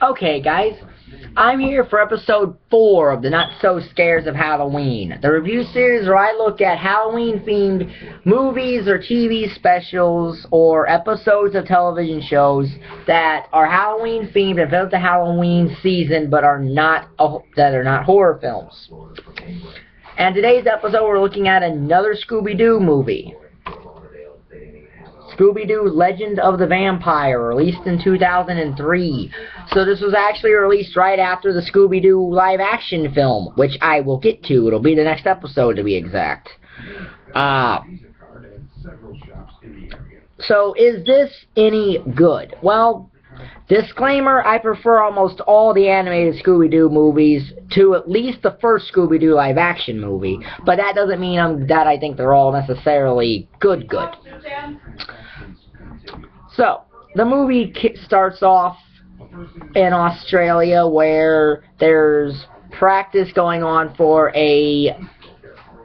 Okay, guys, I'm here for episode 4 of the Not So Scares of Halloween, the review series where I look at Halloween-themed movies or TV specials or episodes of television shows that are Halloween-themed and fit the Halloween season but are not horror films. And today's episode we're looking at another Scooby-Doo movie. Scooby-Doo Legend of the Vampire, released in 2003. So this was actually released right after the Scooby-Doo live-action film, which I will get to. It'll be the next episode, to be exact. So is this any good? Well, disclaimer, I prefer almost all the animated Scooby-Doo movies to at least the first Scooby-Doo live-action movie, but that doesn't mean that I think they're all necessarily good. So, the movie starts off in Australia where there's practice going on for a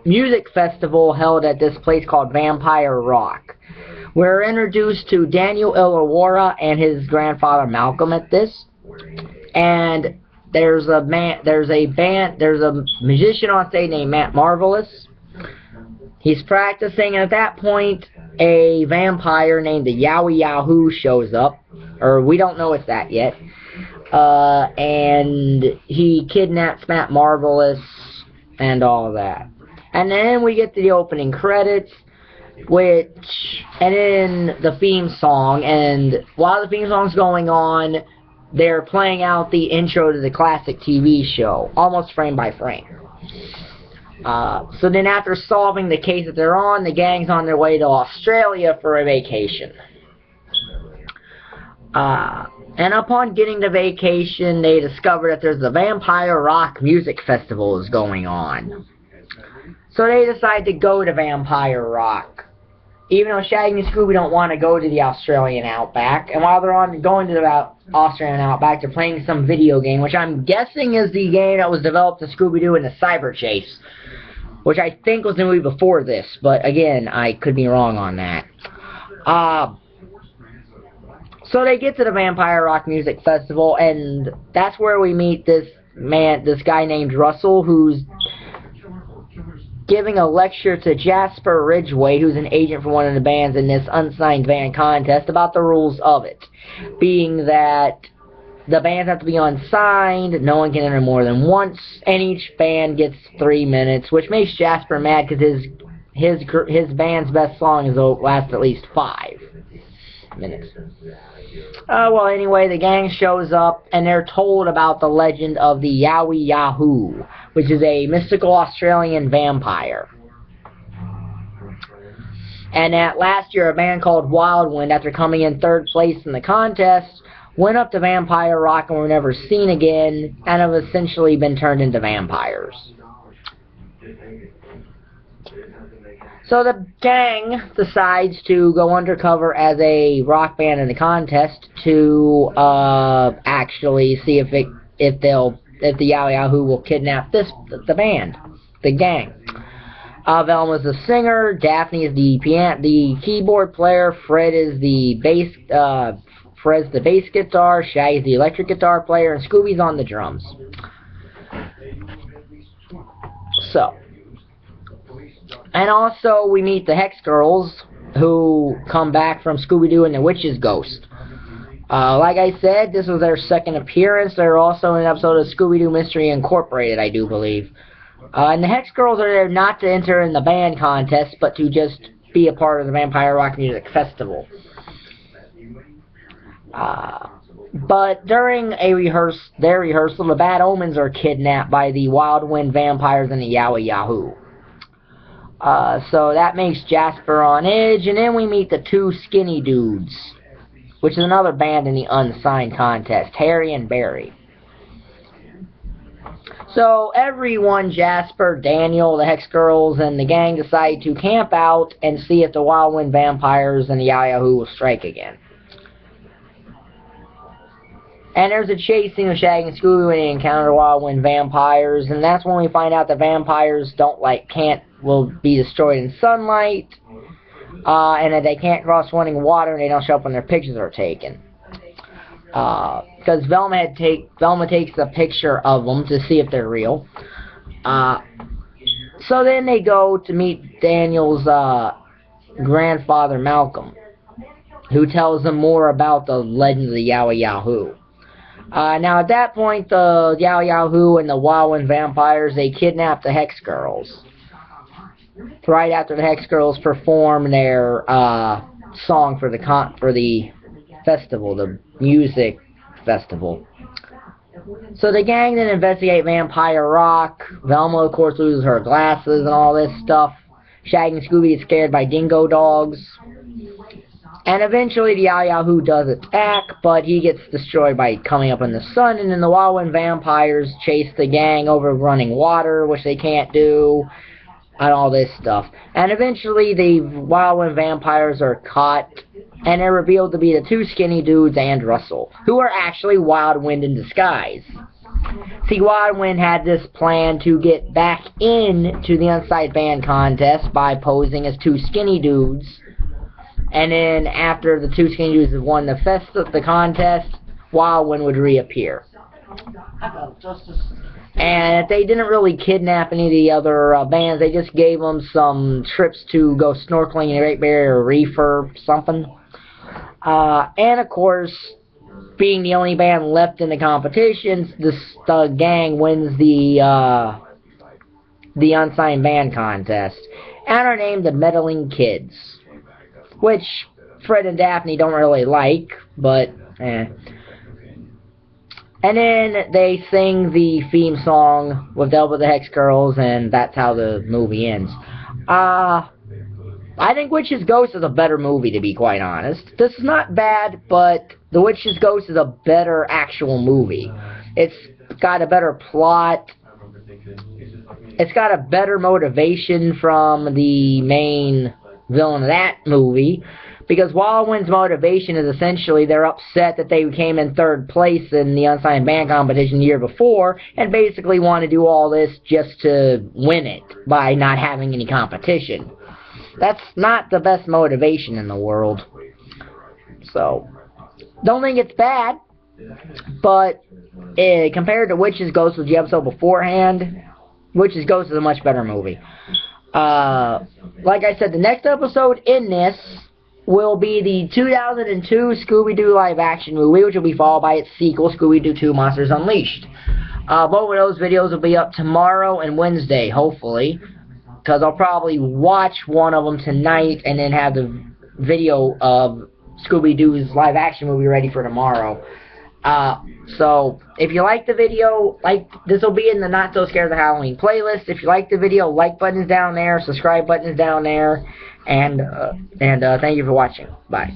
music festival held at this place called Vampire Rock. We're introduced to Daniel Illawarra and his grandfather Malcolm at this, and there's a musician on stage named Matt Marvelous. He's practicing, and at that point, a vampire named the Yowie Yahoo shows up, or we don't know it's that yet, and he kidnaps Matt Marvelous and all of that. And then we get to the opening credits, and then the theme song, and while the theme song's going on, they're playing out the intro to the classic TV show, almost frame by frame. So then after solving the case that they're on, the gang's on their way to Australia for a vacation. And upon getting to vacation, they discover that there's a Vampire Rock music festival is going on. So they decide to go to Vampire Rock, even though Shaggy and Scooby don't want to go to the Australian Outback. And while they're going to the Australian Outback, they're playing some video game, which I'm guessing is the game that was developed to Scooby-Doo in the Cyber Chase, which I think was the movie before this, but again, I could be wrong on that. So they get to the Vampire Rock Music Festival, and that's where we meet this guy named Russell, who's giving a lecture to Jasper Ridgway, who's an agent for one of the bands in this unsigned band contest, about the rules of it, being that the bands have to be unsigned, no one can enter more than once, and each band gets 3 minutes, which makes Jasper mad because his band's best song lasts at least 5 minutes. Well, anyway, the gang shows up, and they're told about the legend of the Yowie Yahoo, which is a mystical Australian vampire. And that last year, a band called Wildwind, after coming in 3rd place in the contest, went up to Vampire Rock and were never seen again, and have essentially been turned into vampires. So the gang decides to go undercover as a rock band in the contest to actually see if the Yowie Yahoo will kidnap the gang. Velma's the singer, Daphne is the keyboard player, Fred's the bass guitar, Shaggy's the electric guitar player, and Scooby's on the drums. So, and also we meet the Hex Girls, who come back from Scooby-Doo and the Witch's Ghost. Like I said, this was their 2nd appearance. They're also in an episode of Scooby-Doo Mystery Incorporated, I do believe. And the Hex Girls are there not to enter in the band contest, but to just be a part of the Vampire Rock Music Festival. But during their rehearsal, the Bad Omens are kidnapped by the Wildwind vampires and the Yowie Yahoo. So that makes Jasper on edge, and then we meet the 2 Skinny Dudes, which is another band in the unsigned contest, Harry and Barry. So everyone, Jasper, Daniel, the Hex Girls, and the gang decide to camp out and see if the Wildwind vampires and the Yowie Yahoo will strike again. And there's a chase scene with Shaggy and Scooby when they encounter Wildwind vampires, and that's when we find out that vampires will be destroyed in sunlight, and that they can't cross running water, and they don't show up when their pictures are taken. because Velma takes a picture of them to see if they're real. So then they go to meet Daniel's grandfather Malcolm, who tells them more about the legend of the Yowie Yahoo. Now at that point, the Yowie Yahoo and the Wildwind vampires, they kidnap the Hex Girls. Right after the Hex Girls perform their song for the festival, the music festival. So the gang then investigate Vampire Rock. Velma, of course, loses her glasses and all this stuff. Shaggy and Scooby get scared by dingo dogs. And eventually the Yowie Yahoo does attack, but he gets destroyed by coming up in the sun. And then the Wildwind vampires chase the gang over running water, which they can't do, and all this stuff. And eventually the Wildwind vampires are caught, and they're revealed to be the two skinny dudes and Russell, who are actually Wildwind in disguise. See, Wildwind had this plan to get back into the Unsigned Band contest by posing as two skinny dudes. And then after the two skinny dudes have won the contest, Wildwind would reappear. And they didn't really kidnap any of the other bands. They just gave them some trips to go snorkeling in the Great Barrier Reef or something. And of course, being the only band left in the competitions, the gang wins the Unsigned Band contest, and are named the Meddling Kids, which Fred and Daphne don't really like, but eh. And then they sing the theme song with Delta the Hex Girls, and that's how the movie ends. I think Witch's Ghost is a better movie, to be quite honest. This is not bad, but The Witch's Ghost is a better actual movie. It's got a better plot. It's got a better motivation from the main villain of that movie. Because Wildwind's motivation is essentially they're upset that they came in third place in the Unsigned Band competition the year before, and basically want to do all this just to win it by not having any competition. That's not the best motivation in the world. So, don't think it's bad, but compared to Witch's Ghost, which was the episode beforehand, Witch's Ghost is a much better movie. Like I said, the next episode in this will be the 2002 Scooby-Doo live-action movie, which will be followed by its sequel, Scooby-Doo 2 Monsters Unleashed. Both of those videos will be up tomorrow and Wednesday, hopefully, because I'll probably watch one of them tonight and then have the video of Scooby-Doo's live-action movie ready for tomorrow. So, if you like the video, this will be in the Not So Scared of Halloween playlist. If you like the video, like button's down there, subscribe button's down there, and thank you for watching. Bye.